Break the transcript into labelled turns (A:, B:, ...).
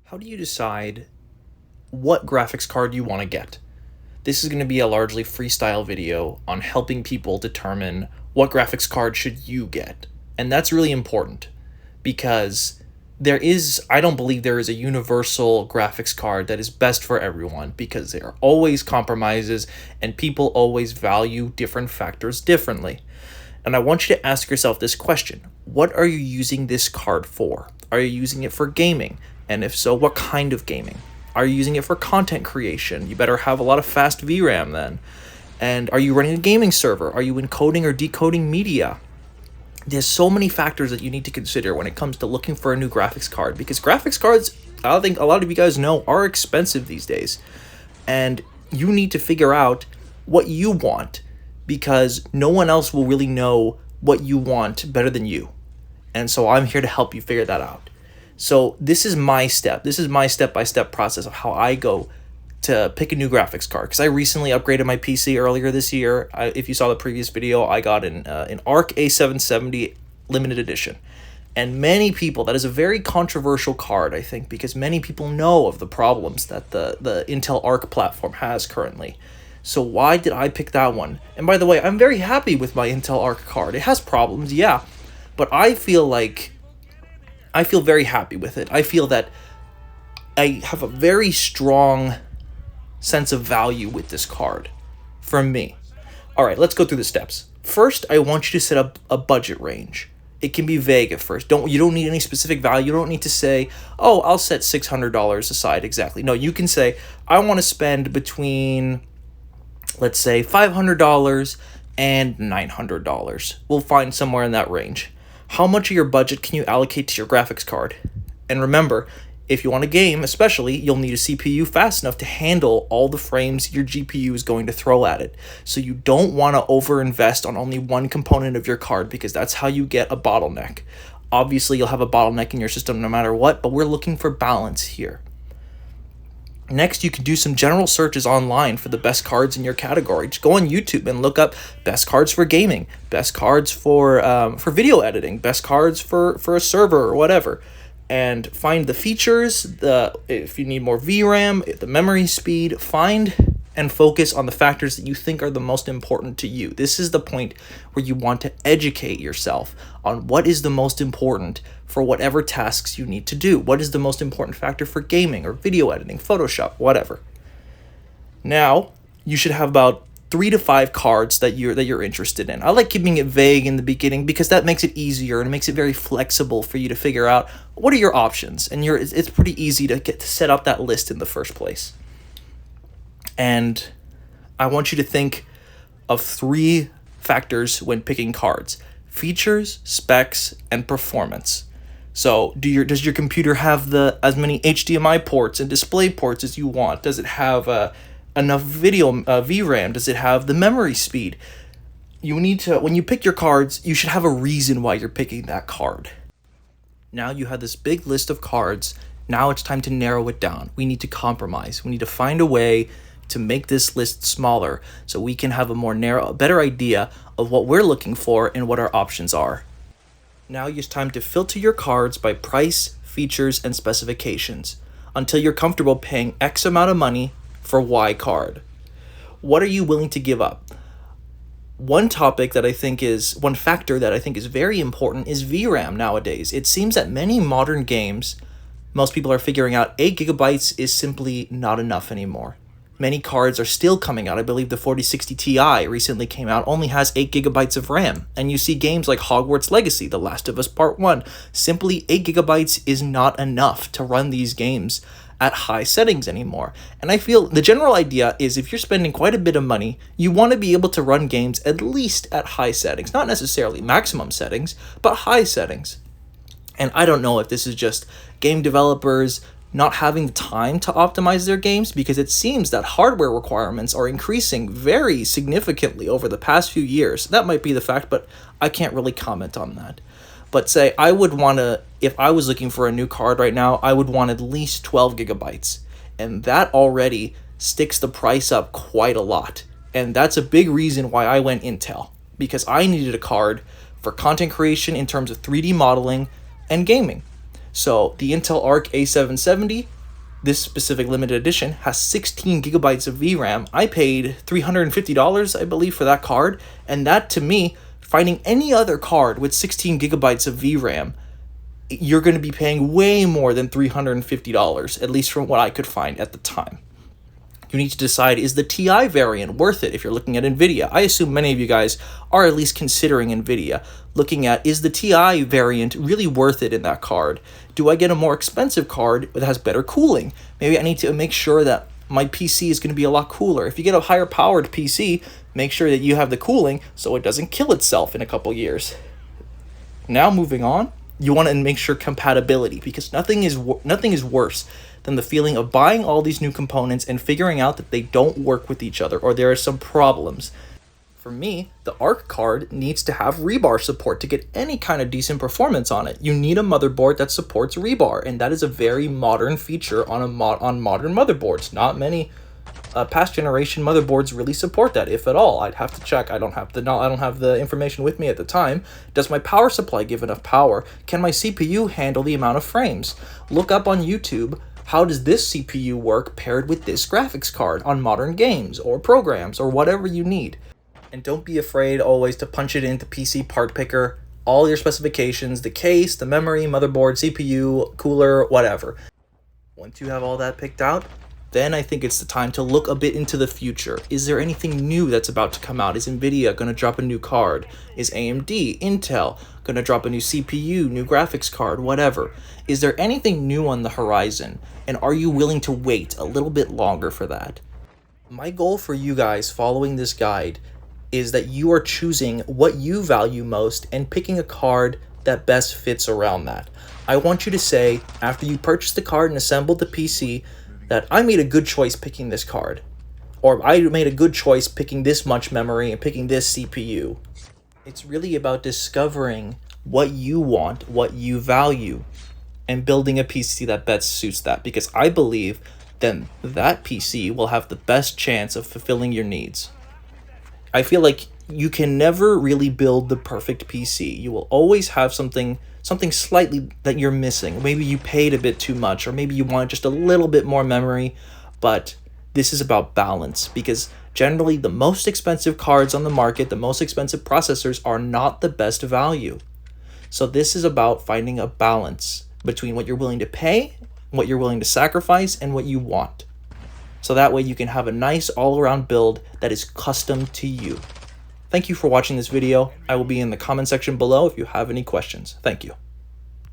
A: How do you decide what graphics card you want to get? This is going to be a largely freestyle video on helping people determine what graphics card should you get. And that's really important because I don't believe there is a universal graphics card that is best for everyone because there are always compromises and people always value different factors differently. And I want you to ask yourself this question: what are you using this card for? Are you using it for gaming? And if so, what kind of gaming? Are you using it for content creation? You better have a lot of fast VRAM then. And are you running a gaming server? Are you encoding or decoding media? There's so many factors that you need to consider when it comes to looking for a new graphics card, because graphics cards, I think a lot of you guys know, are expensive these days. And you need to figure out what you want, because no one else will really know what you want better than you. And so I'm here to help you figure that out. So this is my step-by-step process of how I go to pick a new graphics card, because I recently upgraded my PC earlier this year. If you saw the previous video, I got an ARC A770 limited edition. And many people, that is a very controversial card, I think, because many people know of the problems that the Intel Arc platform has currently. So why did I pick that one? And by the way, I'm very happy with my Intel Arc card. It has problems, yeah, but I feel very happy with it. I feel that I have a very strong sense of value with this card for me. All right, let's go through the steps. First, I want you to set up a budget range. It can be vague at first. You don't need any specific value. You don't need to say, oh, I'll set $600 aside exactly. No, you can say, I want to spend between, let's say, $500 and $900. We'll find somewhere in that range. How much of your budget can you allocate to your graphics card? And remember, if you want to game especially, you'll need a CPU fast enough to handle all the frames your GPU is going to throw at it. So you don't want to overinvest on only one component of your card, because that's how you get a bottleneck. Obviously, you'll have a bottleneck in your system no matter what, but we're looking for balance here. Next, you can do some general searches online for the best cards in your category. Just go on YouTube and look up best cards for gaming, best cards for video editing, best cards for a server or whatever, and find the features. If you need more VRAM, the memory speed. Find and focus on the factors that you think are the most important to you. This is the point where you want to educate yourself on what is the most important for whatever tasks you need to do. What is the most important factor for gaming or video editing, Photoshop, whatever. Now, you should have about 3 to 5 cards that you're interested in. I like keeping it vague in the beginning because that makes it easier and makes it very flexible for you to figure out what are your options. And it's pretty easy to get to set up that list in the first place. And I want you to think of 3 factors when picking cards: features, specs, and performance. So does your computer have as many HDMI ports and display ports as you want? Does it have enough video VRAM? Does it have the memory speed? You need to, when you pick your cards, you should have a reason why you're picking that card. Now you have this big list of cards. Now it's time to narrow it down. We need to compromise. We need to find a way to make this list smaller so we can have a better idea of what we're looking for and what our options are. Now it's time to filter your cards by price, features, and specifications until you're comfortable paying X amount of money for Y card. What are you willing to give up? One factor that I think is very important is VRAM nowadays. It seems that many modern games, most people are figuring out 8 gigabytes is simply not enough anymore. Many cards are still coming out. I believe the 4060 Ti recently came out, only has 8 gigabytes of RAM. And you see games like Hogwarts Legacy, The Last of Us Part 1. Simply 8 gigabytes is not enough to run these games at high settings anymore. And I feel the general idea is if you're spending quite a bit of money, you want to be able to run games at least at high settings. Not necessarily maximum settings, but high settings. And I don't know if this is just game developers not having the time to optimize their games, because it seems that hardware requirements are increasing very significantly over the past few years. That might be the fact, but I can't really comment on that. But say if I was looking for a new card right now, I would want at least 12 gigabytes. And that already sticks the price up quite a lot. And that's a big reason why I went Intel, because I needed a card for content creation in terms of 3D modeling and gaming. So the Intel Arc A770 This specific limited edition has 16 gigabytes of VRAM. I paid $350, I believe, for that card, and that, to me, finding any other card with 16 gigabytes of VRAM, you're going to be paying way more than $350, at least from what I could find at the time. You need to decide, is the TI variant worth it if you're looking at NVIDIA? I assume many of you guys are at least considering NVIDIA, looking at, is the TI variant really worth it in that card? Do I get a more expensive card that has better cooling? Maybe I need to make sure that my PC is going to be a lot cooler. If you get a higher powered PC, make sure that you have the cooling so it doesn't kill itself in a couple years. Now moving on, you want to make sure compatibility, because nothing is worse than the feeling of buying all these new components and figuring out that they don't work with each other or there are some problems. For me, the ARC card needs to have rebar support to get any kind of decent performance on it. You need a motherboard that supports rebar, and that is a very modern feature on modern motherboards. Not many past generation motherboards really support that, if at all. I'd have to check. I don't have the information with me at the time. Does my power supply give enough power? Can my CPU handle the amount of frames? Look up on YouTube, how does this CPU work paired with this graphics card on modern games or programs or whatever you need? And don't be afraid always to punch it into PC Part Picker, all your specifications, the case, the memory, motherboard, CPU, cooler, whatever. Once you have all that picked out, then I think it's the time to look a bit into the future. Is there anything new that's about to come out? Is NVIDIA going to drop a new card? Is AMD, Intel going to drop a new CPU, new graphics card, whatever? Is there anything new on the horizon? And are you willing to wait a little bit longer for that? My goal for you guys following this guide is that you are choosing what you value most and picking a card that best fits around that. I want you to say, after you purchase the card and assembled the PC, that I made a good choice picking this card, or I made a good choice picking this much memory and picking this CPU. It's really about discovering what you want, what you value, and building a PC that best suits that, because I believe then that PC will have the best chance of fulfilling your needs. I feel like you can never really build the perfect PC. You will always have something slightly that you're missing. Maybe you paid a bit too much, or maybe you want just a little bit more memory, but this is about balance, because generally the most expensive cards on the market, the most expensive processors, are not the best value. So this is about finding a balance between what you're willing to pay, what you're willing to sacrifice, and what you want. So that way you can have a nice all-around build that is custom to you. Thank you for watching this video. I will be in the comment section below if you have any questions. Thank you.